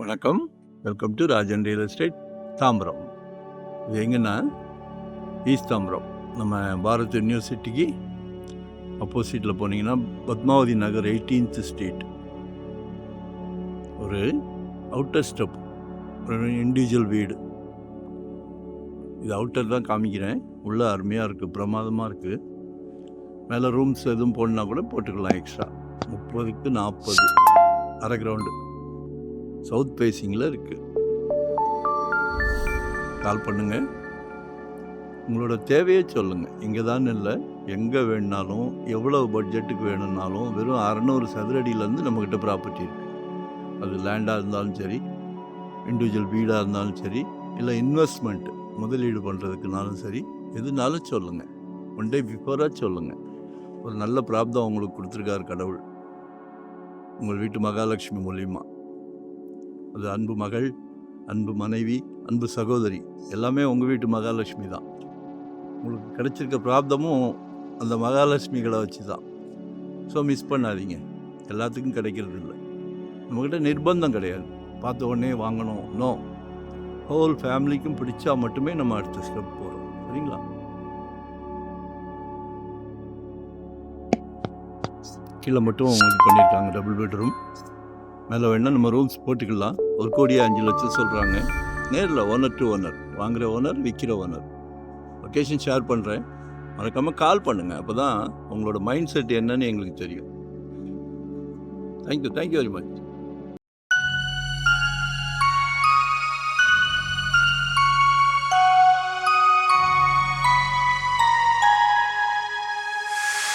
வணக்கம், welcome to Rajan real estate Tambaram. இது எங்கன்னா ஈஸ்ட் தாம்பரம், நம்ம பாரத் யூனிவர்சிட்டிக்கு அப்போசிட்டில் போனீங்கன்னா பத்மாவதி நகர் 18th ஸ்ட்ரீட். ஒரு அவுட்டர் ஸ்டெப், ஒரு இண்டிவிஜுவல் வீடு. இது அவுட்டர் தான் காமிக்கிறேன். உள்ளே அருமையாக இருக்குது, பிரமாதமாக இருக்குது. மேலே ரூம்ஸ் எதுவும் போடனா கூட போட்டுக்கலாம் எக்ஸ்ட்ரா. 30க்கு 40 அரை கிரவுண்டு, சவுத் ஃபேஸிங்கில் இருக்குது. கால் பண்ணுங்கள், உங்களோட தேவையை சொல்லுங்கள். இங்கே தான் இல்லை, எங்கே வேணுனாலும் எவ்வளோ பட்ஜெட்டுக்கு வேணும்னாலும் வெறும் 600 சதுரடியிலேருந்து நம்மக்கிட்ட ப்ராப்பர்ட்டி இருக்குது. அது லேண்டாக இருந்தாலும் சரி, இண்டிவிஜுவல் வீடாக இருந்தாலும் சரி, இல்லை இன்வெஸ்ட்மெண்ட் முதலீடு பண்ணுறதுக்குனாலும் சரி, எதுனாலும் சொல்லுங்கள். ஒன் டே பிஃபோராக சொல்லுங்கள். ஒரு நல்ல பிராப்தம் உங்களுக்கு கொடுத்துருக்காரு கடவுள், உங்கள் வீட்டு மகாலட்சுமி மூலியமாக. அது அன்பு மகள், அன்பு மனைவி, அன்பு சகோதரி, எல்லாமே உங்கள் வீட்டு மகாலட்சுமி தான். உங்களுக்கு கிடைச்சிருக்க பிராப்தமும் அந்த மகாலட்சுமிகளை வச்சு தான். ஸோ மிஸ் பண்ணாதீங்க, எல்லாத்துக்கும் கிடைக்கிறது இல்லை. நம்மக்கிட்ட நிர்பந்தம் கிடையாது, பார்த்த உடனே வாங்கணும். நோ, ஹோல் ஃபேமிலிக்கும் பிடிச்சா மட்டுமே நம்ம அடுத்த ஸ்டெப் போகிறோம். சரிங்களா? கீழே மட்டும் இது பண்ணியிருக்காங்க, டபுள் பெட்ரூம். மேலே வேணால் நம்ம ரூம்ஸ் போட்டுக்கலாம். 1,05,00,000 சொல்கிறாங்க. நேரில் ஓனர் டு ஓனர், வாங்குகிற ஓனர், விற்கிற ஓனர். லொக்கேஷன் ஷேர் பண்ணுறேன், மறக்காமல் கால் பண்ணுங்கள். அப்போ தான் உங்களோட மைண்ட் செட் என்னன்னு எங்களுக்கு தெரியும். Thank you very much.